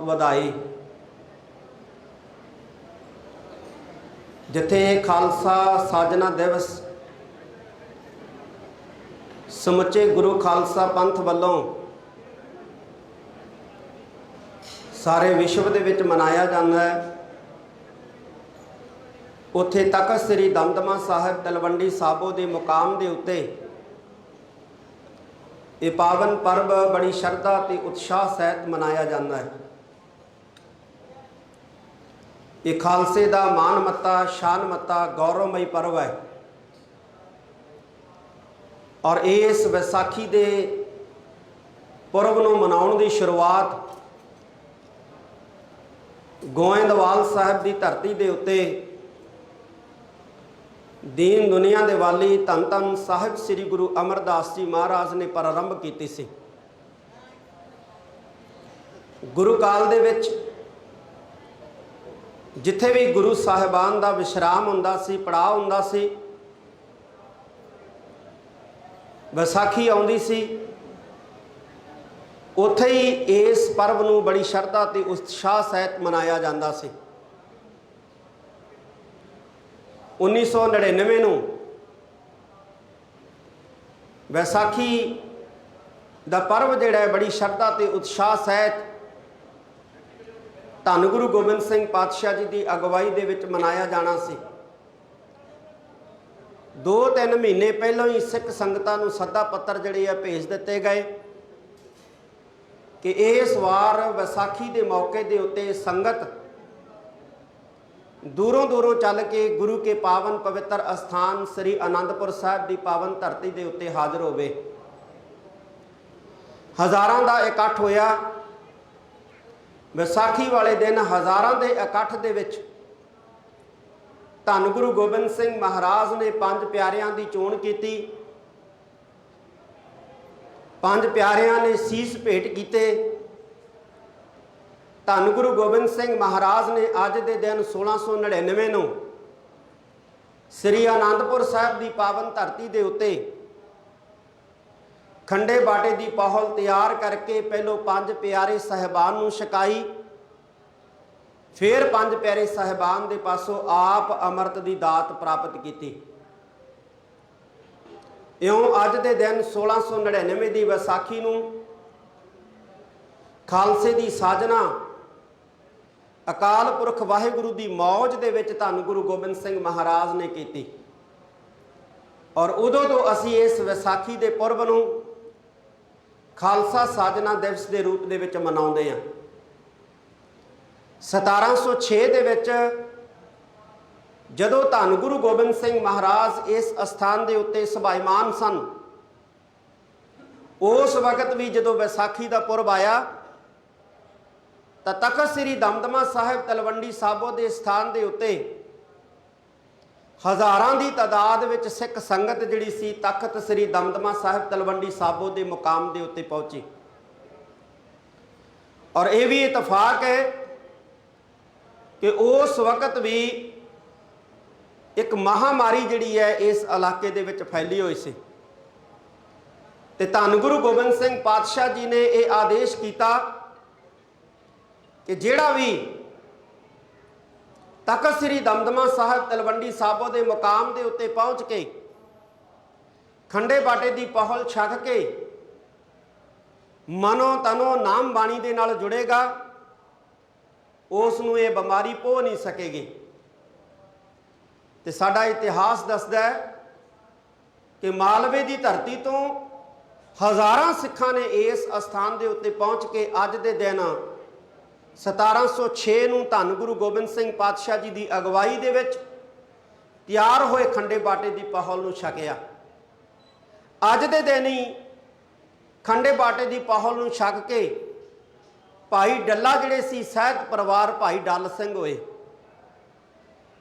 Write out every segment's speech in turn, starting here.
ਵਧਾਈ। जिथे खालसा साजना दिवस समुचे गुरु खालसा पंथ वालों सारे विश्व दे विच मनाया जाता है, उत्थे तख्त श्री दमदमा साहिब तलवंडी साबो के मुकाम के उत्ते ये पावन पर्व बड़ी श्रद्धा ते उत्साह सहित मनाया जाता है। ये खालसे का मान मत्ता शान मत्ता गौरवमयी पर्व है और इस वैसाखी के पुरब नूं मनाउण की शुरुआत गोइंदवाल साहिब की धरती के उत्ते दीन दुनिया के वाली धन धन साहिब श्री गुरु अमरदास जी महाराज ने प्रारंभ की सी। गुरु काल दे विच जिथे भी गुरु साहिबान का विश्राम हुंदा सी, पड़ाव हुंदा सी, वैसाखी आउंदी सी, उत्थे ही इस पर्व नूं बड़ी श्रद्धा ते उत्साह सहित मनाया जाता सी। 1999 नूं वैसाखी दा पर्व जिहड़ा है बड़ी श्रद्धा ते उत्साह सहित धन गुरु गोबिंद सिंह पातशाह जी की अगवाई दे विच मनाया जाना सी। 2-3 महीने पहलों ही सिख संगतां नूं सद्दा पत्र जिहड़े भेज दिते गए कि इस वार वैसाखी के मौके के उत्ते संगत दूरों दूरों चल के गुरु के पावन पवित्र अस्थान श्री आनंदपुर साहिब की पावन धरती के उत्ते हाजिर होवे। हज़ारां दा इकट्ठ होया। वैसाखी वाले दिन हज़ारां दे इकट्ठ दे विच धन गुरु गोबिंद सिंह महाराज ने 5 प्यारियां की चोण की। 5 प्यारियां ने सीस भेंट किते। धन गुरु गोबिंद सिंह महाराज ने अज के दिन 1699 नूं श्री आनंदपुर साहिब की पावन धरती के उत्ते खंडे बाटे की पहल तैयार करके पहलों 5 प्यारे साहिबान नूं छकाई, फिर 5 प्यारे साहिबान के पासों आप अमृत की दात प्राप्त की। इउं अज के दिन 1699 की वैसाखी नूं खालसे की साजना अकाल पुरख वाहिगुरु की मौज दे विच धन गुरु गोबिंद सिंह महाराज ने की और उदों तो असी इस वैसाखी के पुरब नूं खालसा साजना दिवस के रूप दे विच मनाउंदे हां। 1706 दे विच जदों धन गुरु गोबिंद सिंह महाराज इस अस्थान के उत्ते सभाईमान सन, उस वक्त भी जदों वैसाखी का पुरब आया तो तख्त श्री दमदमा साहिब तलवंडी साबो के स्थान के उत्ते हज़ारां की तादाद विच सिख संगत जिहड़ी सी तख्त श्री दमदमा साहिब तलवंडी साबो के मुकाम के उत्ते पहुंची। और यह भी इतफाक है कि उस वक्त भी एक महामारी जिहड़ी है इस इलाके दे विच फैली हुई सी ते धन गुरु गोबिंद सिंह पातशाह जी ने यह आदेश किया कि जिहड़ा भी तख्त श्री दमदमा साहिब तलवंडी साबो के मुकाम के उत्ते पहुँच के खंडे बाटे की पहल छक के मनो तनो नाम बाणी दे नाल जुड़ेगा, उसनूं ये बीमारी पो नहीं सकेगी। तो साडा इतिहास दसदा है कि मालवे की धरती तो हज़ारां सिखां ने इस अस्थान के उत्ते पहुँच के अज के दिन 1706 नूं धन गुरु गोबिंद सिंह पातशाह जी की अगवाई दे विच तैयार होए खंडे बाटे की पहल नूं छकिया। अज के दिन ही खंडे बाटे की पहल नूं छक के भाई डल्ला जिहड़े सी सहित परिवार भाई डल सिंह होए।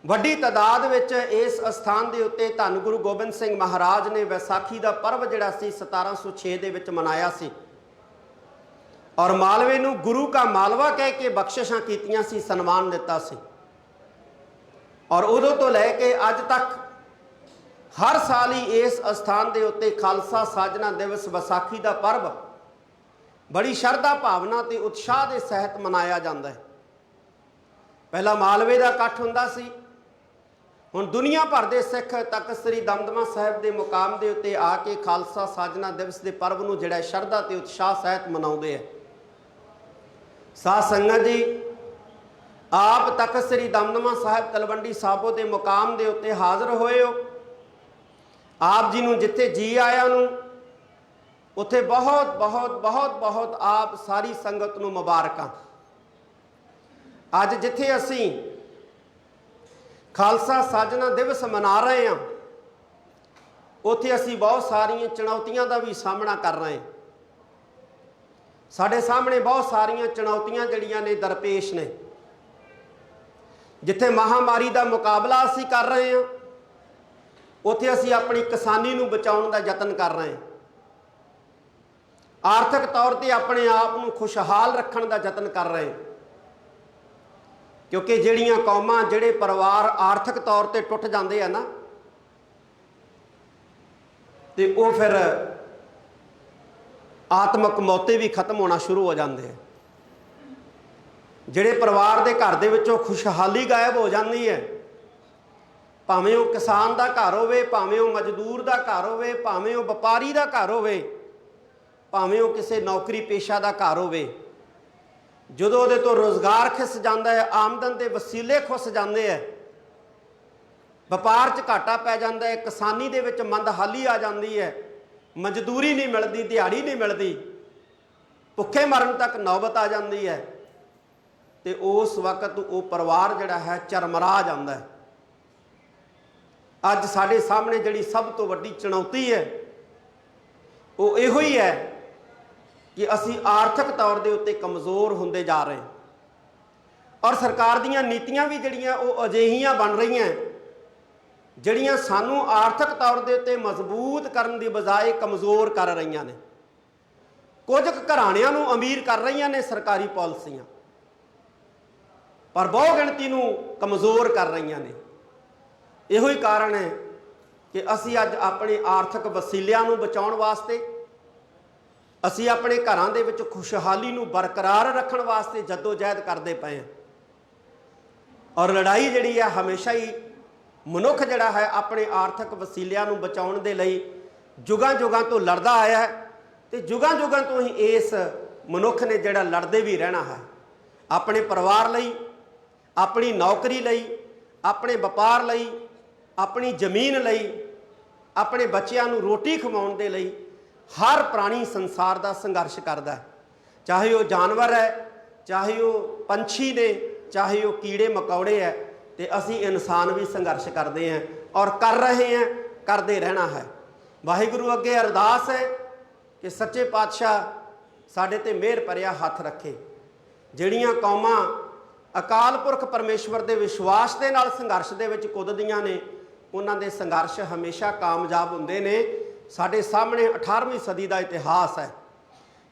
वड्डी तादाद विच इस अस्थान के उत्ते धन गुरु गोबिंद सिंह महाराज ने वैसाखी का पर्व जिहड़ा सी 1706 दे विच मनाया सी और मालवे नूं गुरु का मालवा कह के बख्शिशां कीतियां सी, सन्मान दिता सी। और उदों तो लैके अज तक हर साल ही इस अस्थान के उत्ते खालसा साजना दिवस वैसाखी का पर्व बड़ी शरधा भावना ते उत्साह के सहित मनाया जाता है। पहला मालवे का इकट्ठ हुंदा सी, हुण दुनिया भर के सिख तख्त श्री दमदमा साहिब के मुकाम के उत्ते आके खालसा साजना दिवस के पर्व नूं जिहड़ा शरधा ते उत्साह सहित मनाउंदे है। साध संगत जी, आप तख्त श्री दमदमा साहिब तलवंडी साबो के मुकाम के उत्ते हाज़र होए हो। आप जी नूं जिथे जी आया नूं उत्थे बहुत बहुत बहुत बहुत आप सारी संगत नूं मुबारकां। अज जिथे असीं खालसा साजना दिवस मना रहे हैं, उत्थे असीं बहुत सारियां चुनौतियां का भी सामना कर रहे हैं। साडे सामने बहुत सारियां चुनौतियां जिहड़ियां ने दरपेश ने। जिथे महामारी का मुकाबला असीं कर रहे हैं, उत्थे असीं अपनी किसानी नूं बचाउण दा यतन कर रहे हैं। आर्थिक तौर पर अपने आप नूं खुशहाल रखण दा यतन कर रहे हैं, क्योंकि जिहड़ियां कौमां जिहड़े परिवार आर्थिक तौर पर टुट जाते हैं ना, तो वो फिर आत्मक मौते भी खत्म होना शुरू हो जाते हैं। जिहड़े परिवार के घर दे विचों खुशहाली गायब हो जाती है, भावें वो किसान का घर होवे, भावें वो मजदूर का घर होवे, भावें वो व्यापारी का घर होवे, भावें वो किसी नौकरी पेशा का घर होवे, जदों उहदे तो रोज़गार खिस जाता है, आमदन के वसीले खुस जाते हैं, व्यापार च घाटा पै जाता है, किसानी दे विच मंदहाली आ जाती है, मजदूरी नहीं मिलती, दिहाड़ी नहीं मिलती, भुखे मरण तक नौबत आ जाती है, तो उस वक्त वो परिवार जिहड़ा है चरमरा जाता है। अज साडे सामने जिहड़ी सब तो वड्डी चुनौती है वो इहो ही है कि असी आर्थिक तौर के उत्ते कमज़ोर होंदे जा रहे हैं, और सरकार दीयां नीतियां भी जिहड़ियां वो अजिहियां बन रही हैं जिहड़ियां सानू आर्थिक तौर के उत्ते मजबूत करन दी बजाय कमज़ोर कर रही ने। कुछ घराणियां नू अमीर कर रही ने सरकारी पॉलिसियां, पर बहु गिणती नू कमज़ोर कर रही ने। इहो ही कारण है कि असी अज अपने आर्थिक वसीलियां नू बचाउण वास्ते, असी अपने घरां दे विच खुशहाली नू बरकरार रखण वास्ते जद्दोजहद करते पे हैं। और लड़ाई जिहड़ी है हमेशा ही मनुख जिहड़ा है अपने आर्थिक वसीलियां नू बचाउण दे लई जुगां जुगां तो लड़दा आया है, ते जुगां जुगां तो ही इस मनुख ने जिहड़ा लड़दे भी रहना है। अपने परिवार लई, अपनी नौकरी लई, अपने व्यापार लई, अपनी जमीन लई, अपने बच्चों नू रोटी खवाउण दे लई हर प्राणी संसार का संघर्ष करता है। चाहे वो जानवर है, चाहे वो पंछी ने, चाहे वो कीड़े मकौड़े है, तो असी इंसान भी संघर्ष करते हैं और कर रहे हैं, करते रहना है। वाहिगुरु अगे अरदास है कि सच्चे पातशाह साडे ते मेहर भरिया हथ रखे। जिहड़ियां कौमां अकाल पुरख परमेश्वर के विश्वास के नाल संघर्ष दे विच कुददियां ने, उन्हां दे संघर्ष हमेशा कामयाब हुंदे ने। साडे सामने 18वीं सदी का इतिहास है,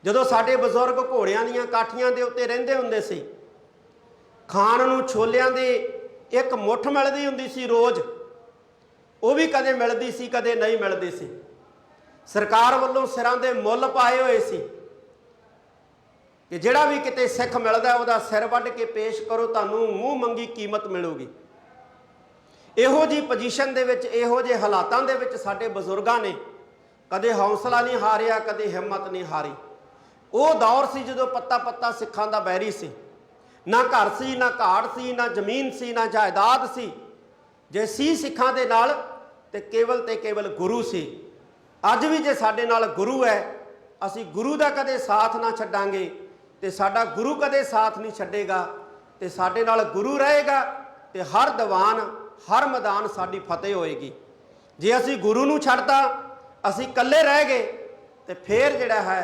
जदों साडे बजुर्ग घोड़ियां दीयां काठियां दे उत्ते रहिंदे हुंदे सी, खाण नूं छोलियां दे एक मुठ मिलदी हुंदी सी रोज़, वो भी कदे मिलदी सी कदे नहीं मिलदी सी। सरकार वल्लों सिरां दे मुੱਲ पाए हुए सी कि जिहड़ा भी किते सिख मिलदा उहदा सिर वड्ढ के पेश करो, तुहानूं मूँह मंगी कीमत मिलूगी। इहो जी पोजीशन दे विच, इहो जे हालातां दे विच साडे बजुर्गां ने कदे हौसला नहीं हारिया, कदे हिम्मत नहीं हारी। वो दौर सी जदों पत्ता पत्ता सिखां दा बैरी सी, ना घर सी, ना घाड़ सी, ना जमीन सी, ना जायदाद सी। जे सी सिखां दे नाल ते केवल गुरु सी। अज भी जे साडे नाल गुरु है, असी गुरु दा कदे साथ ना छड्डांगे ते साडा गुरु कदे साथ नहीं छड्डेगा, ते साडे नाल गुरु रहेगा ते हर दीवान हर मैदान साडी फतेह होएगी। जे असी गुरु नूं छड्डता, असी कल्ले रह गए, तो फिर जिहड़ा है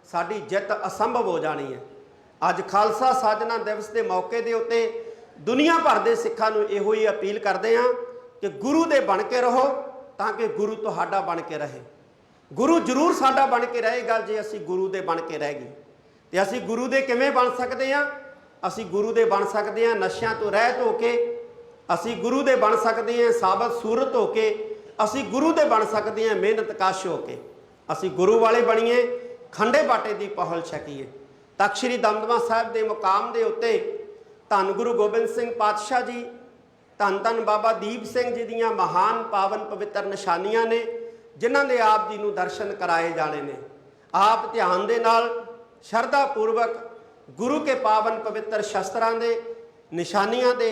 साडी जित असंभव हो जानी है। अज खालसा साजना दिवस के मौके के उत्ते दुनिया भर के सिखां नूं इहो ही अपील करते हैं कि गुरु दे बन के रहो, ताकि गुरु तुहाडा बन के रहे। गुरु जरूर साडा बन के रहेगा जे असी गुरु दे बन के रह गए। तो असी गुरु दे किवें बन सकते हैं? असी गुरु दे बन सकते हैं नशियां तो रहत होके, असी गुरु दे बन सकते हैं साबत सूरत होके, असी गुरु दे बन सकते हैं मेहनत कश होके। असी गुरु वाले बणीए, खंडे बाटे की पहल छकीए। तख्त श्री दमदमा साहिब के मुकाम के उत्ते धन गुरु गोबिंद सिंह पातशाह जी, धन धन बाबा दीप सिंह जी दियां महान पावन पवित्र निशानियां ने, जिन्हां दे आप जी नूं दर्शन कराए जाने ने। आप ध्यान दे नाल शरधा पूर्वक गुरु के पावन पवित्र शस्त्रां दे निशानियां दे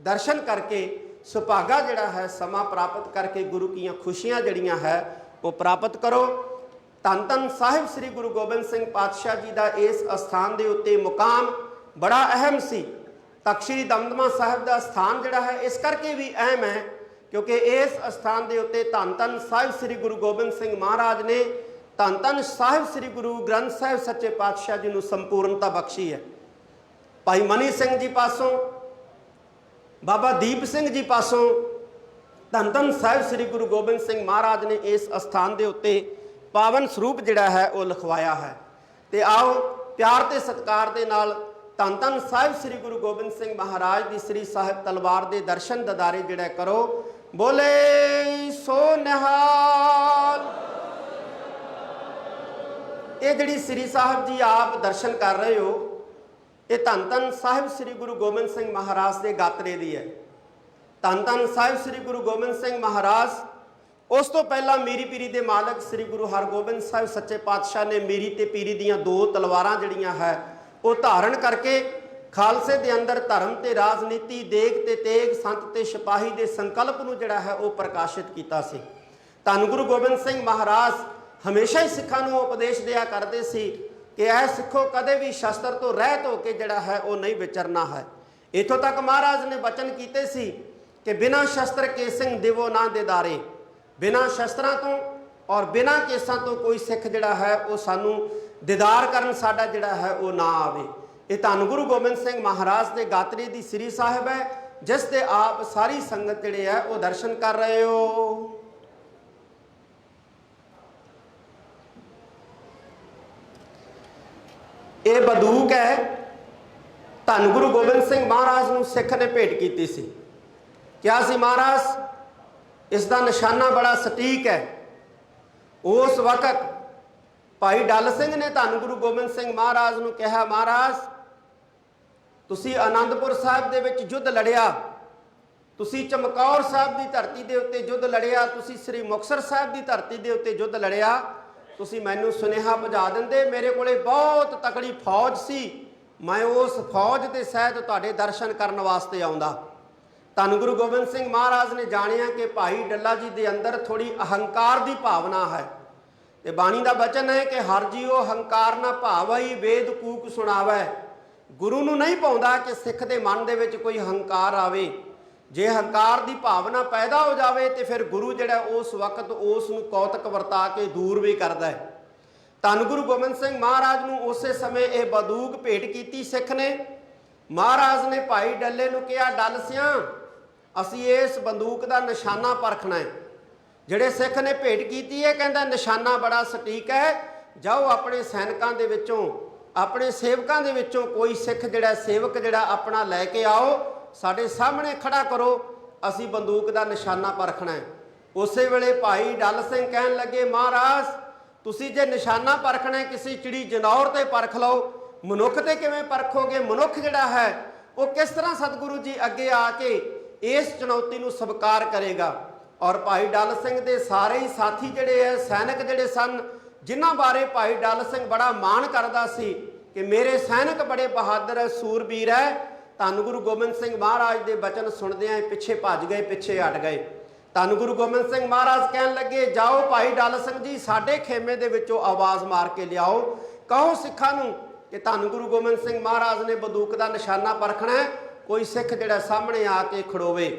दर्शन करके सुभागा जिहड़ा है समा प्राप्त करके गुरु की खुशियां जिहड़ियां है वो प्राप्त करो। धन धन साहिब श्री गुरु गोबिंद सिंह पातशाह जी का इस अस्थान के उत्ते मुकाम बड़ा अहम सी। तख्त श्री दमदमा साहिब का स्थान जिहड़ा है इस करके भी अहम है क्योंकि इस अस्थान के उत्ते धन धन साहिब श्री गुरु गोबिंद सिंह महाराज ने धन धन साहिब श्री गुरु ग्रंथ साहिब सच्चे पातशाह जी को संपूर्णता बख्शी है। भाई मनी सिंह जी पासों, बाबा दीप सिंह जी पासों धन धन साहिब श्री गुरु गोबिंद सिंह महाराज ने इस अस्थान के उत्ते पावन स्वरूप जिहड़ा है वो लिखवाया है। तो आओ प्यार ते सत्कार दे नाल धन धन साहिब श्री गुरु गोबिंद सिंह महाराज की श्री साहिब तलवार के दर्शन ददारे जिहड़ा करो। बोले सो निहाल। ये जिहड़ी श्री साहिब जी आप दर्शन कर रहे हो ये धन धन साहिब श्री गुरु गोबिंद सिंह महाराज के गात्रे दी है। धन धन साहिब श्री गुरु गोबिंद सिंह महाराज उस तो पहला मीरी पीरी के मालक श्री गुरु हरगोबिंद साहिब सच्चे पातशाह ने मीरी ते पीरी दियां दो तलवारां जिहड़ियां है वो धारण करके खालसे के अंदर धर्म ते राजनीति, देग ते तेग, संत ते सिपाही के संकल्प नूं जिहड़ा है वो प्रकाशित किया सी। धन गुरु गोबिंद सिंह महाराज हमेशा ही सिखां नूं उपदेश दिया करते सी कि ऐ सिखो कदे भी शस्त्र तो रहत होकर जिहड़ा है वो नहीं विचरना है। इथों तक महाराज ने वचन कीते सी कि बिना शस्त्र के सिंह दिवो ना दिदारे। बिना शस्त्रां तो और बिना केसां तो कोई सिख जिहड़ा है वो सानू दीदार करन साडा जिहड़ा है वो ना आवे। ये धन गुरु गोबिंद सिंह महाराज के गात्रे की श्री साहिब है जिस ते आप सारी संगत जिहड़े है वो दर्शन कर रहे हो। ये बंदूक है धन गुरु गोबिंद सिंह महाराज नूं सिख ने भेंट की सी। क्या सी महाराज? इसका निशाना बड़ा सटीक है। उस वक्त भाई डल सिंह ने धन गुरु गोबिंद सिंह महाराज नूं कहा, महाराज तुसी आनंदपुर साहिब दे विच युद्ध लड़िया, तुसी चमकौर साहिब की धरती के उत्ते युद्ध लड़िया, तुसी श्री मुक्तसर साहिब की धरती के उत्ते युद्ध लड़िया, तुसी मैनू सुनेहा पहुँचा देंदे, मेरे कोले बहुत तकड़ी फौज सी, मैं उस फौज के सहित तुहाडे दर्शन करने वास्ते आउंदा। धन गुरु गोबिंद सिंह महाराज ने जानिया कि भाई डल्ला जी के अंदर थोड़ी अहंकार की भावना है। तो बाणी का वचन है कि हर जीओ अहंकार ना भावई वेद कूक सुनावै। गुरु नूं नहीं पाउंदा कि सिख के मन दे विच कोई अहंकार आवे। जे अहंकार की भावना पैदा हो जाए तो फिर गुरु जिहड़ा उस वक्त उस नूं कौतक वरता के दूर भी करता है। धन गुरु गोबिंद सिंह महाराज नूं उसे समय ये बंदूक भेंट की सिख ने। महाराज ने भाई डल्ले नूं कहा, डल सियां असी इस बंदूक का निशाना परखना है। जिहड़े सिख ने भेंट की है कहता निशाना बड़ा सटीक है, जाओ अपने सैनिकों के विचों अपने सेवकों के विचों कोई सिख जिहड़ा सेवक जिहड़ा अपना लैके आओ, साडे सामने खड़ा करो, असी बंदूक का निशाना परखना है। उस वेले भाई डल सिंह कहन लगे, महाराज तुसी जे निशाना परखना है किसी चिड़ी जनौर ते परख लो, मनुख ते किवें परखोगे? मनुख जिहड़ा है वो किस तरह सतगुरु जी अगे आके इस चुनौती नूं स्वीकार करेगा? और भाई डल सिंह के सारे ही साथी जिहड़े है सैनिक जिहड़े सन, जिन्हां बारे भाई डल सिंह बड़ा माण करदा सी कि मेरे सैनिक बड़े बहादुर है, सूरबीर है, धन गुरु गोबिंद सिंह महाराज के वचन सुनदियां पिछे भज गए, पिछे हट गए। धन गुरु गोबिंद सिंह महाराज कहन लगे, जाओ भाई डल सिंह जी साडे खेमे दे विचों आवाज़ मार के लियाओ, कहो सिखां नूं कि धन गुरु गोबिंद सिंह महाराज ने बंदूक का निशाना परखना है, कोई सिख जिहड़ा सामने आके खड़ोवे।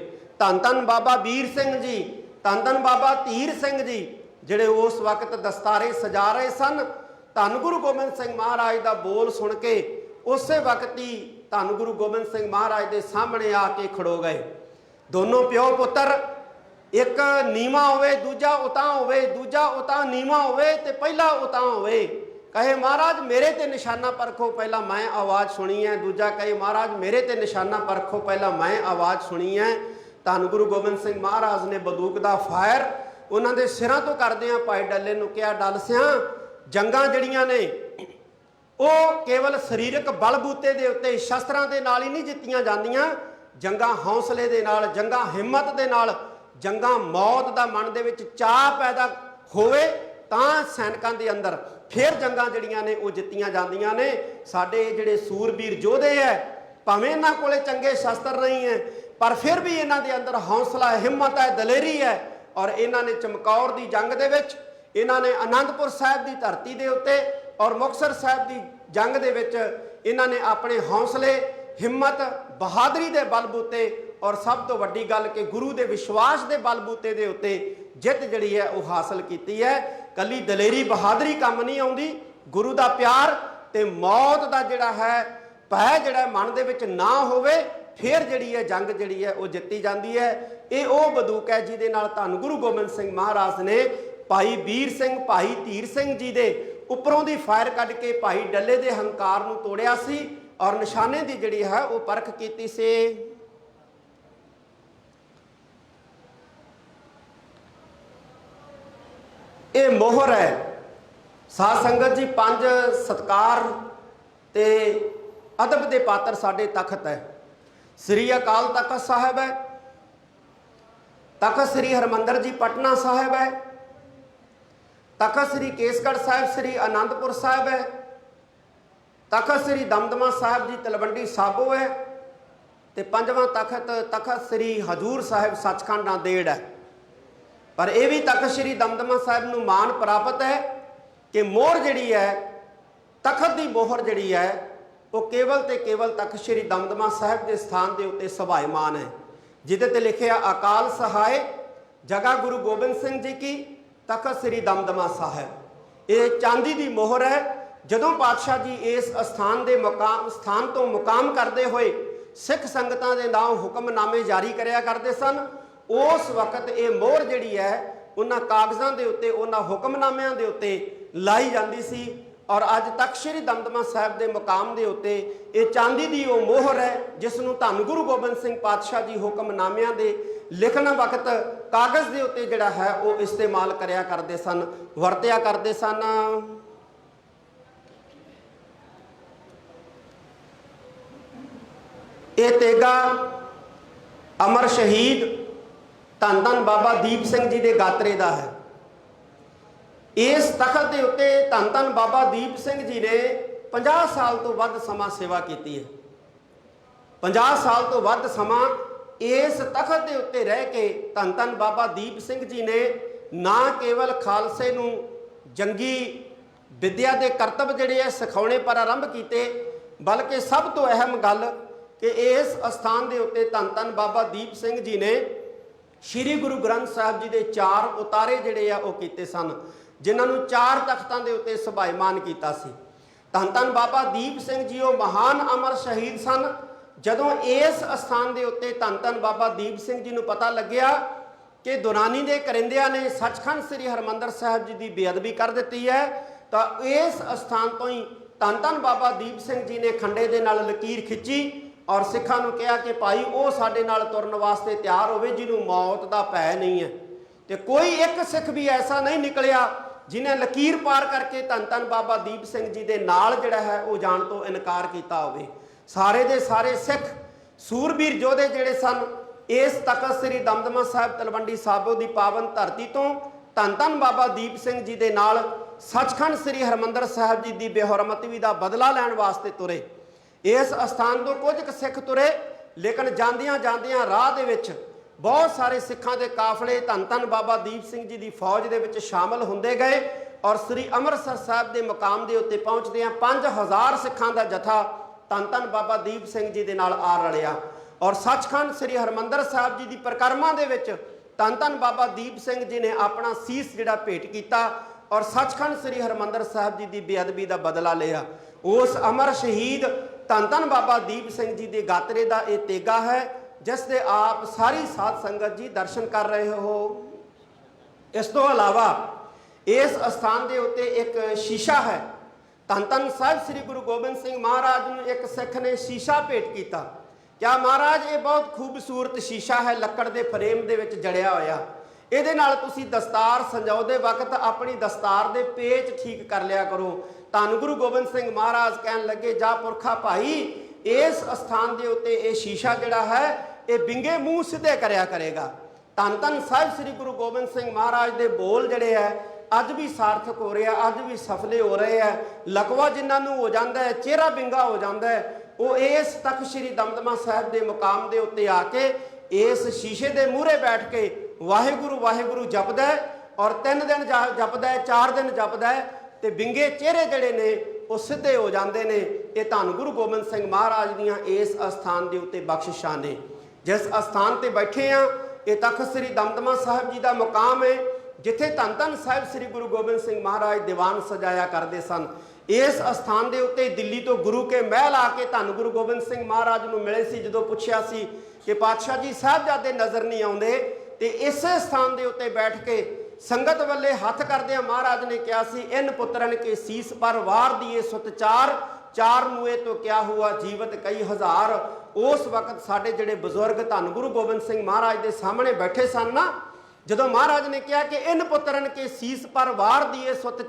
धन धन बाबा वीर सिंह जी, धन धन बाबा धीर सिंह जी जिहड़े उस वक्त दस्तारे सजा रहे सन, धन गुरु गोबिंद सिंह महाराज का बोल सुन के उस वक्त ही धन गुरु गोबिंद सिंह महाराज के सामने आके खड़ो गए। दोनों प्यो पुत्र, एक नीवा होवे दूजा उतां होवे, दूजा उतां नीवा होवे ते पहला उतां होवे। कहे महाराज मेरे ते निशाना परखो, पहला मैं आवाज़ सुनी है। दूजा कहे महाराज मेरे ते निशाना परखो, पहला मैं आवाज़ सुनी है। धन गुरु गोबिंद सिंह महाराज ने बंदूक का फायर उन्होंने सिरों तो करदियां भाई डल्ले नूं कहा, डल सियां जंगां जड़ियां ने वो केवल सरीरक बलबूते दे उत्ते शस्त्रां दे नाल ही नहीं जित्तियां जांदियां, जंगां हौसले दे नाल, जंगां हिम्मत दे नाल, जंगां मौत दा मन दे विच चाह पैदा होवे तां सैनिकां दे अंदर फिर जंगां जड़ियां ने वो जित्तियां जांदियां ने। साडे जिहड़े सूरबीर योधे है, भावें इन्हां कोले चंगे शस्त्र नहीं है, पर फिर भी इन्हां दे अंदर हौसला हिम्मत है, दलेरी है। और इन्हां ने चमकौर दी जंग दे विच, इन्हां ने आनंदपुर साहिब दी धरती दे उत्ते और मुक्तसर साहिब दी जंग दे विच इन्हां ने अपने हौसले, हिम्मत, बहादरी दे बलबूते और सब तो वड्डी गल कि गुरु दे विश्वास दे बलबूते दे उत्ते जित जिहड़ी है वो हासिल कीती है। कली दलेरी बहादरी काम नहीं आउंदी, गुरु दा प्यार ते मौत दा जिहड़ा है भय जिहड़ा मन दे विच ना होवे फिर जिहड़ी है जंग जिहड़ी है वो जित्ती जांदी है। ये वो बंदूक है जिहदे नाल धन गुरु गोबिंद सिंह महाराज ने भाई वीर सिंह, भाई धीर सिंह जी दे उपरों दी फायर कढ़ के भाई डल्ले दे हंकार नूं तोड़िया सी और निशाने दी जिहड़ी है वो परख कीती सी। ये मोहर है साध संगत जी, पंज सत्कार ते अदब दे पात्र साडे तखत है। श्री अकाल तखत साहिब है, तखत श्री हरमंदर जी पटना साहिब है, तखत श्री केसगढ़ साहिब श्री आनंदपुर साहिब है, तखत श्री दमदमा साहिब जी तलवंडी साबो है, ते पंजवां तखत तखत श्री हजूर साहिब सचखंड नांदेड़ है। पर यह भी तखत श्री दमदमा साहिब नूं मान प्राप्त है कि मोहर जिहड़ी है, तखत की मोहर जिहड़ी है वो केवल ते केवल तखत श्री दमदमा साहिब के स्थान के उत्ते सभायमान है, जिहदे ते लिखिया अकाल सहाय जगह गुरु गोबिंद सिंह जी की तखत श्री दमदमा साहिब। ये चांदी की मोहर है। जदों पातशाह जी इस स्थान तो मुकाम करते हुए सिख संगतां दे नाम हुक्मनामे जारी करिया करते सन, उस वक्त ये मोहर जिहड़ी है उन्हां कागज़ां दे उत्ते, उन्हां हुक्मनामिਆਂ दे उत्ते लाई जाती सी। और अज तक श्री दमदमा साहिब के मुकाम के उत्ते ये चांदी की वो मोहर है जिसनों धन गुरु गोबिंद सिंह पातशाह जी हुक्मनामिਆਂ दे लिखण वक्त कागज़ के उत्ते जिहड़ा है वो इस्तेमाल करिया करते सन, वरतिया करते सन। ये तेगा अमर शहीद धन धन बाबा दीप सिंह जी के गात्रे का है। इस तखत के उत्ते धन धन बाबा दीप सिंह जी ने 50 साल तो वध समा सेवा की है। 50 साल तो वध समा इस तखत के उत्ते रह के धन धन बाबा दीप सिंह जी ने ना केवल खालसे नूं जंगी विद्या के करतब जिहड़े है सिखाने पर आरंभ किए, बल्कि सब तो अहम गल कि इस स्थान के उत्ते धन धन बाबा दीप सिंह जी ने श्री गुरु ग्रंथ साहिब जी के 4 उतारे जिहड़े आ वो कीते सन, जिन्होंने 4 तख्तां दे उत्ते सभायमान कीता सी। धन धन बाबा दीप सिंह जी वो महान अमर शहीद सन। जदों इस स्थान के उत्ते धन धन बाबा दीप सिंह जी नूं पता लग्या कि दुरानी दे करिंदियां ने सचखंड श्री हरमंदर साहिब जी की बेअदबी कर दी है, तो इस स्थान तो ही धन धन बाबा दीप सिंह जी ने खंडे दे नाल लकीर खिंची और सिखां नूं कहा कि भाई वो साडे नाल तुरन वास्ते तैयार होवे जिन्होंने मौत का भय नहीं है। तो कोई एक सिख भी ऐसा नहीं निकलिया जिन्हें लकीर पार करके धन धन बाबा दीप सिंह जी के नाल जिहड़ा है वो जाण तो इनकार किया होवे। सारे दे सारे सिख सूरबीर योधे जिहड़े सन इस तखत श्री दमदमा साहिब तलवंडी साबो की पावन धरती तो धन धन बाबा दीप सिंह जी के नाल सचखंड श्री हरमंदर साहिब जी की बेहुरमती का बदला लैण वास्ते तुरे। इस स्थान तो कुछ सिख तुरे, लेकिन जांदियां जांदियां राह दे विच बहुत सारे सिखां दे काफले धन धन बाबा दीप सिंह जी की फौज दे विच शामिल हुंदे गए और श्री अमृतसर साहिब के मुकाम के उत्ते पहुँचदियां 5000 सिखां का जथा धन धन बाबा दीप सिंह जी के नाल आ रलिया और सचखंड श्री हरमंदर साहिब जी की परिक्रमा दे विच धन धन बाबा दीप सिंह जी ने अपना सीस जिहड़ा भेंट किया और सचखंड श्री हरमंदर साहिब जी की बेअदबी का बदला लिया। उस अमर शहीद धन धन बाबा दीप सिंह जी के गात्रे का यह तेगा है जिसके आप सारी साध संगत जी दर्शन कर रहे हो। इस तो अलावा इस स्थान के उत्ते एक शीशा है। धन धन साहिब श्री गुरु गोबिंद सिंह महाराज ने एक सिख ने शीशा भेंट किया। क्या महाराज ये बहुत खूबसूरत शीशा है, लकड़ के फ्रेम के विच जड़िया होया। ਇਹਦੇ ਨਾਲ ਤੁਸੀਂ ਦਸਤਾਰ ਸੰਜਾਉਂਦੇ ਵਕਤ ਆਪਣੀ ਦਸਤਾਰ ਦੇ ਪੇਚ ਠੀਕ ਕਰ ਲਿਆ ਕਰੋ। ਧੰਨ ਗੁਰੂ ਗੋਬਿੰਦ ਸਿੰਘ ਮਹਾਰਾਜ ਕਹਿਣ ਲੱਗੇ, ਜਾ ਪੁਰਖਾ ਭਾਈ ਇਸ ਅਸਥਾਨ ਦੇ ਉੱਤੇ ਇਹ ਸ਼ੀਸ਼ਾ ਜਿਹੜਾ ਹੈ ਇਹ ਵਿੰਗੇ ਮੂੰਹ ਸਿੱਧੇ ਕਰਿਆ ਕਰੇਗਾ। ਧੰਨ ਧੰਨ ਸਾਹਿਬ ਸ੍ਰੀ ਗੁਰੂ ਗੋਬਿੰਦ ਸਿੰਘ ਮਹਾਰਾਜ ਦੇ ਬੋਲ ਜਿਹੜੇ ਹੈ ਅੱਜ ਵੀ ਸਾਰਥਕ ਹੋ ਰਹੇ ਆ, ਅੱਜ ਵੀ ਸਫਲੇ ਹੋ ਰਹੇ ਆ। ਲਕਵਾ ਜਿਨ੍ਹਾਂ ਨੂੰ ਹੋ ਜਾਂਦਾ ਹੈ, ਚਿਹਰਾ ਵਿੰਗਾ ਹੋ ਜਾਂਦਾ ਹੈ, ਉਹ ਇਸ ਤਖਤ ਸ੍ਰੀ ਦਮਦਮਾ ਸਾਹਿਬ ਦੇ ਮੁਕਾਮ ਦੇ ਉੱਤੇ ਆ ਕੇ ਇਸ ਸ਼ੀਸ਼ੇ ਦੇ ਮੂਹਰੇ ਬੈਠ ਕੇ ਵਾਹਿਗੁਰੂ ਵਾਹਿਗੁਰੂ ਜਪਦਾ ਔਰ 3 ਦਿਨ ਜਪਦਾ, 4 ਦਿਨ ਜਪਦਾ ਤੇ ਵਿੰਗੇ ਚਿਹਰੇ ਜਿਹੜੇ ਨੇ ਉਹ ਸਿੱਧੇ ਹੋ ਜਾਂਦੇ ਨੇ। ਇਹ ਧੰਨ ਗੁਰੂ ਗੋਬਿੰਦ ਸਿੰਘ ਮਹਾਰਾਜ ਦੀਆਂ ਇਸ ਅਸਥਾਨ ਦੇ ਉੱਤੇ ਬਖਸ਼ਿਸ਼ਾਂ ਨੇ। ਜਿਸ ਅਸਥਾਨ ਤੇ ਬੈਠੇ ਆ ਇਹ ਤਖਤ ਸ੍ਰੀ ਦਮਦਮਾ ਸਾਹਿਬ ਜੀ ਦਾ ਮੁਕਾਮ ਹੈ, ਜਿੱਥੇ ਧੰਨ ਧੰਨ ਸਾਹਿਬ ਸ੍ਰੀ ਗੁਰੂ ਗੋਬਿੰਦ ਸਿੰਘ ਮਹਾਰਾਜ ਦੀਵਾਨ ਸਜਾਇਆ ਕਰਦੇ ਸਨ। ਇਸ ਅਸਥਾਨ ਦੇ ਉੱਤੇ ਦਿੱਲੀ ਤੋਂ ਗੁਰੂ ਕੇ ਮਹਿਲ ਆ ਕੇ ਧੰਨ ਗੁਰੂ ਗੋਬਿੰਦ ਸਿੰਘ ਮਹਾਰਾਜ ਨੂੰ ਮਿਲੇ ਸੀ। ਜਦੋਂ ਪੁੱਛਿਆ ਸੀ ਕਿ ਪਾਤਸ਼ਾਹ ਜੀ ਸਾਹਿਬਜ਼ਾਦੇ ਨਜ਼ਰ ਨਹੀਂ ਆਉਂਦੇ, ਤੇ ਇਸੇ ਸਥਾਨ ਦੇ ਉੱਤੇ ਬੈਠ ਕੇ ਸੰਗਤ ਵੱਲੇ ਹੱਥ ਕਰਦਿਆਂ ਮਹਾਰਾਜ ਨੇ ਕਿਹਾ ਸੀ, ਇਨ ਪੁੱਤਰਨ ਕੇ ਸੀਸ ਪਰ ਵਾਰ ਦੀਏ ਸੁਤ ਚਾਰ ਮੂਏ ਤੋਂ ਕਿਆ ਹੁਆ ਜੀਵਤ ਕਈ ਹਜ਼ਾਰ। ਉਸ ਵਕਤ ਸਾਡੇ ਜਿਹੜੇ ਬਜ਼ੁਰਗ ਧੰਨ ਗੁਰੂ ਗੋਬਿੰਦ ਸਿੰਘ ਮਹਾਰਾਜ ਦੇ ਸਾਹਮਣੇ ਬੈਠੇ ਸਨ ਨਾ, ਜਦੋਂ ਮਹਾਰਾਜ ਨੇ ਕਿਹਾ ਕਿ ਇਨ ਪੁੱਤਰਨ ਕੇ ਸੀਸ ਪਰ ਵਾਰ ਦੀਏ ਸੁਤ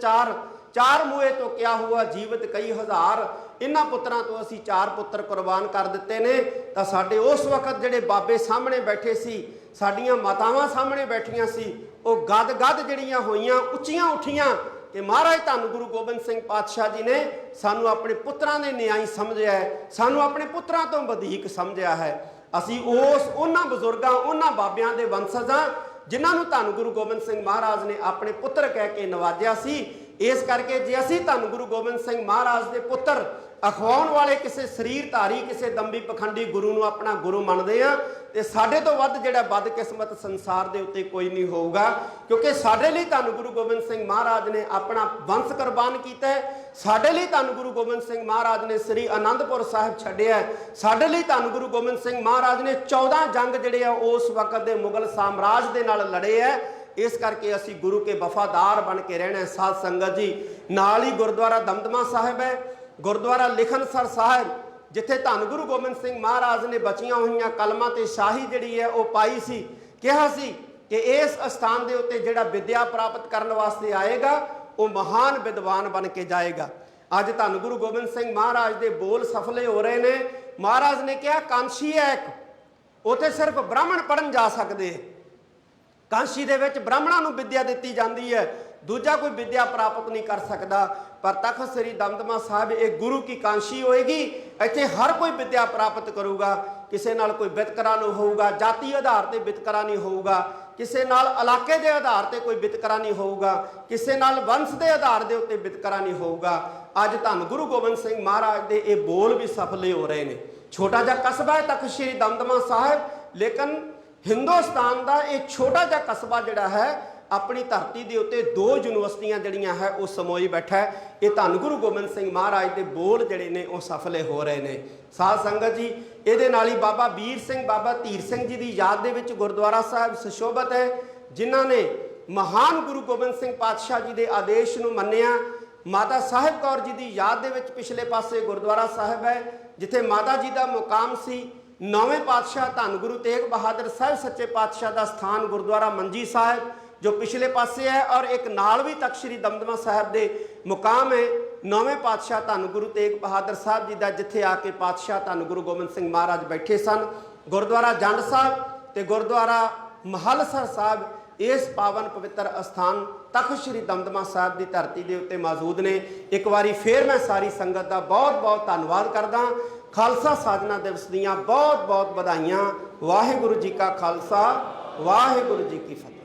ਚਾਰ ਮੂਏ ਤੋਂ ਕਿਆ ਹੁਆ ਜੀਵਤ ਕਈ ਹਜ਼ਾਰ। ਇਹਨਾਂ ਪੁੱਤਰਾਂ ਤੋਂ ਅਸੀਂ 4 ਪੁੱਤਰ ਕੁਰਬਾਨ ਕਰ ਦਿੱਤੇ ਨੇ। ਤਾਂ ਸਾਡੇ ਉਸ ਵਕਤ ਜਿਹੜੇ ਬਾਬੇ ਸਾਹਮਣੇ ਬੈਠੇ ਸੀ, ਸਾਡੀਆਂ ਮਾਤਾਵਾਂ ਸਾਹਮਣੇ ਬੈਠੀਆਂ ਸੀ, ਉਹ ਗਦ ਜਿਹੜੀਆਂ ਹੋਈਆਂ, ਉੱਚੀਆਂ ਉੱਠੀਆਂ ਕਿ ਮਹਾਰਾਜ ਧੰਨ ਗੁਰੂ ਗੋਬਿੰਦ ਸਿੰਘ ਪਾਤਸ਼ਾਹ ਜੀ ਨੇ ਸਾਨੂੰ ਆਪਣੇ ਪੁੱਤਰਾਂ ਦੇ ਨਿਆਈ ਸਮਝਿਆ ਹੈ, ਸਾਨੂੰ ਆਪਣੇ ਪੁੱਤਰਾਂ ਤੋਂ ਵਧੇਕ ਸਮਝਿਆ ਹੈ। ਅਸੀਂ ਉਹਨਾਂ ਬਜ਼ੁਰਗਾਂ, ਉਹਨਾਂ ਬਾਬਿਆਂ ਦੇ ਵੰਸ਼ਜ ਹਾਂ ਜਿਨ੍ਹਾਂ ਨੂੰ ਧੰਨ ਗੁਰੂ ਗੋਬਿੰਦ ਸਿੰਘ ਮਹਾਰਾਜ ਨੇ ਆਪਣੇ ਪੁੱਤਰ ਕਹਿ ਕੇ ਨਵਾਜਿਆ ਸੀ। ਇਸ ਕਰਕੇ ਜੇ ਅਸੀਂ ਧੰਨ ਗੁਰੂ ਗੋਬਿੰਦ ਸਿੰਘ ਮਹਾਰਾਜ ਦੇ ਪੁੱਤਰ ਅਖਵਾਉਣ ਵਾਲੇ ਕਿਸੇ ਸਰੀਰ ਧਾਰੀ, ਕਿਸੇ ਦੰਬੀ ਪਖੰਡੀ ਗੁਰੂ ਨੂੰ ਆਪਣਾ ਗੁਰੂ ਮੰਨਦੇ ਆ, ਤੇ ਸਾਡੇ ਤੋਂ ਵੱਧ ਜਿਹੜਾ ਬਦਕਿਸਮਤ ਸੰਸਾਰ ਦੇ ਉੱਤੇ ਕੋਈ ਨਹੀਂ ਹੋਊਗਾ। ਕਿਉਂਕਿ ਸਾਡੇ ਲਈ ਧੰਨ ਗੁਰੂ ਗੋਬਿੰਦ ਸਿੰਘ ਮਹਾਰਾਜ ਨੇ ਆਪਣਾ ਵੰਸ਼ ਕੁਰਬਾਨ ਕੀਤਾ ਹੈ। ਸਾਡੇ ਲਈ ਧੰਨ ਗੁਰੂ ਗੋਬਿੰਦ ਸਿੰਘ ਮਹਾਰਾਜ ਨੇ ਸ੍ਰੀ ਅਨੰਦਪੁਰ ਸਾਹਿਬ ਛੱਡਿਆ। ਸਾਡੇ ਲਈ ਧੰਨ ਗੁਰੂ ਗੋਬਿੰਦ ਸਿੰਘ ਮਹਾਰਾਜ ਨੇ 14 ਜੰਗ ਜਿਹੜੇ ਆ ਉਸ ਵਕਤ ਦੇ ਮੁਗਲ ਸਾਮਰਾਜ ਦੇ ਨਾਲ ਲੜੇ ਆ। ਇਸ ਕਰਕੇ ਅਸੀਂ ਗੁਰੂ ਕੇ ਵਫਾਦਾਰ ਬਣ ਕੇ ਰਹਿਣਾ। ਸਾਧ ਸੰਗਤ ਜੀ, ਨਾਲ ਹੀ ਗੁਰਦੁਆਰਾ ਦਮਦਮਾ ਸਾਹਿਬ ਹੈ, ਗੁਰਦੁਆਰਾ ਲਿਖਣਸਰ ਸਾਹਿਬ, ਜਿੱਥੇ ਧੰਨ ਗੁਰੂ ਗੋਬਿੰਦ ਸਿੰਘ ਮਹਾਰਾਜ ਨੇ ਬਚੀਆਂ ਹੋਈਆਂ ਕਲਮਾਂ ਤੇ ਸ਼ਾਹੀ ਜਿਹੜੀ ਹੈ ਉਹ ਪਾਈ ਸੀ। ਕਿਹਾ ਸੀ ਕਿ ਇਸ ਅਸਥਾਨ ਦੇ ਉੱਤੇ ਜਿਹੜਾ ਵਿਦਿਆ ਪ੍ਰਾਪਤ ਕਰਨ ਵਾਸਤੇ ਆਏਗਾ ਉਹ ਮਹਾਨ ਵਿਦਵਾਨ ਬਣ ਕੇ ਜਾਏਗਾ। ਅੱਜ ਧੰਨ ਗੁਰੂ ਗੋਬਿੰਦ ਸਿੰਘ ਮਹਾਰਾਜ ਦੇ ਬੋਲ ਸਫਲੇ ਹੋ ਰਹੇ ਨੇ। ਮਹਾਰਾਜ ਨੇ ਕਿਹਾ ਕਾਂਸ਼ੀ ਹੈ ਇੱਕ, ਉੱਥੇ ਸਿਰਫ ਬ੍ਰਾਹਮਣ ਪੜ੍ਹਨ ਜਾ ਸਕਦੇ। ਕਾਂਸ਼ੀ ਦੇ ਵਿੱਚ ਬ੍ਰਾਹਮਣਾਂ ਨੂੰ ਵਿਦਿਆ ਦਿੱਤੀ ਜਾਂਦੀ ਹੈ, ਦੂਜਾ ਕੋਈ ਵਿਦਿਆ ਪ੍ਰਾਪਤ ਨਹੀਂ ਕਰ ਸਕਦਾ। ਪਰ ਤਖਤ ਸ੍ਰੀ ਦਮਦਮਾ ਸਾਹਿਬ ਇਹ ਗੁਰੂ ਕੀ ਕਾਂਸ਼ੀ ਹੋਏਗੀ। ਇੱਥੇ ਹਰ ਕੋਈ ਵਿਦਿਆ ਪ੍ਰਾਪਤ ਕਰੂਗਾ। ਕਿਸੇ ਨਾਲ ਕੋਈ ਵਿਤਕਰਾ ਨਹੀਂ ਹੋਊਗਾ, ਜਾਤੀ ਆਧਾਰ ਤੇ ਵਿਤਕਰਾ ਨਹੀਂ ਹੋਊਗਾ, ਕਿਸੇ ਨਾਲ ਇਲਾਕੇ ਦੇ ਆਧਾਰ ਤੇ ਕੋਈ ਵਿਤਕਰਾ ਨਹੀਂ ਹੋਊਗਾ, ਕਿਸੇ ਨਾਲ ਵੰਸ਼ ਦੇ ਆਧਾਰ ਦੇ ਉੱਤੇ ਵਿਤਕਰਾ ਨਹੀਂ ਹੋਊਗਾ। ਅੱਜ ਧੰਨ ਗੁਰੂ ਗੋਬਿੰਦ ਸਿੰਘ ਮਹਾਰਾਜ ਦੇ ਇਹ ਬੋਲ ਵੀ ਸਫਲੇ ਹੋ ਰਹੇ ਨੇ। ਛੋਟਾ ਜਿਹਾ ਕਸਬਾ ਹੈ ਤਖਤ ਸ੍ਰੀ ਦਮਦਮਾ ਸਾਹਿਬ, ਲੇਕਿਨ ਹਿੰਦੁਸਤਾਨ ਦਾ ਇਹ ਛੋਟਾ ਜਿਹਾ ਕਸਬਾ ਜਿਹੜਾ ਹੈ ਆਪਣੀ ਧਰਤੀ ਦੇ ਉੱਤੇ 2 ਯੂਨੀਵਰਸਿਟੀਆਂ ਜਿਹੜੀਆਂ ਹੈ ਉਹ ਸਮੋਈ ਬੈਠਾ ਹੈ। ਇਹ ਧੰਨ ਗੁਰੂ ਗੋਬਿੰਦ ਸਿੰਘ ਮਹਾਰਾਜ ਦੇ ਬੋਲ ਜਿਹੜੇ ਨੇ ਉਹ ਸਫਲੇ ਹੋ ਰਹੇ ਨੇ। ਸਾਧ ਸੰਗਤ ਜੀ, ਇਹਦੇ ਨਾਲ ਹੀ ਬਾਬਾ ਵੀਰ ਸਿੰਘ, ਬਾਬਾ ਧੀਰ ਸਿੰਘ ਜੀ ਦੀ ਯਾਦ ਦੇ ਵਿੱਚ ਗੁਰਦੁਆਰਾ ਸਾਹਿਬ ਸੁਸ਼ੋਭਿਤ ਹੈ, ਜਿਨ੍ਹਾਂ ਨੇ ਮਹਾਨ ਗੁਰੂ ਗੋਬਿੰਦ ਸਿੰਘ ਪਾਤਸ਼ਾਹ ਜੀ ਦੇ ਆਦੇਸ਼ ਨੂੰ ਮੰਨਿਆ। ਮਾਤਾ ਸਾਹਿਬ ਕੌਰ ਜੀ ਦੀ ਯਾਦ ਦੇ ਵਿੱਚ ਪਿਛਲੇ ਪਾਸੇ ਗੁਰਦੁਆਰਾ ਸਾਹਿਬ ਹੈ, ਜਿੱਥੇ ਮਾਤਾ ਜੀ ਦਾ ਮੁਕਾਮ ਸੀ। 9ਵੇਂ ਪਾਤਸ਼ਾਹ ਧੰਨ ਗੁਰੂ ਤੇਗ ਬਹਾਦਰ ਸਾਹਿਬ ਸੱਚੇ ਪਾਤਸ਼ਾਹ ਦਾ ਸਥਾਨ ਗੁਰਦੁਆਰਾ ਮੰਜੀ ਸਾਹਿਬ ਜੋ ਪਿਛਲੇ ਪਾਸੇ ਹੈ, ਔਰ ਇੱਕ ਨਾਲ ਵੀ ਤਖਤ ਸ੍ਰੀ ਦਮਦਮਾ ਸਾਹਿਬ ਦੇ ਮੁਕਾਮ ਹੈ 9ਵੇਂ ਪਾਤਸ਼ਾਹ ਧੰਨ ਗੁਰੂ ਤੇਗ ਬਹਾਦਰ ਸਾਹਿਬ ਜੀ ਦਾ, ਜਿੱਥੇ ਆ ਕੇ ਪਾਤਸ਼ਾਹ ਧੰਨ ਗੁਰੂ ਗੋਬਿੰਦ ਸਿੰਘ ਮਹਾਰਾਜ ਬੈਠੇ ਸਨ। ਗੁਰਦੁਆਰਾ ਜੰਡ ਸਾਹਿਬ ਤੇ ਗੁਰਦੁਆਰਾ ਮਹਲਸਰ ਸਾਹਿਬ ਇਸ ਪਾਵਨ ਪਵਿੱਤਰ ਅਸਥਾਨ ਤਖਤ ਸ੍ਰੀ ਦਮਦਮਾ ਸਾਹਿਬ ਦੀ ਧਰਤੀ ਦੇ ਉੱਤੇ ਮੌਜੂਦ ਨੇ। ਇੱਕ ਵਾਰੀ ਫੇਰ ਮੈਂ ਸਾਰੀ ਸੰਗਤ ਦਾ ਬਹੁਤ ਬਹੁਤ ਧੰਨਵਾਦ ਕਰਦਾ। ਖਾਲਸਾ ਸਾਜਨਾ ਦਿਵਸ ਦੀਆਂ ਬਹੁਤ ਬਹੁਤ ਵਧਾਈਆਂ। ਵਾਹਿਗੁਰੂ ਜੀ ਕਾ ਖਾਲਸਾ, ਵਾਹਿਗੁਰੂ ਜੀ ਕੀ ਫਤਿਹ।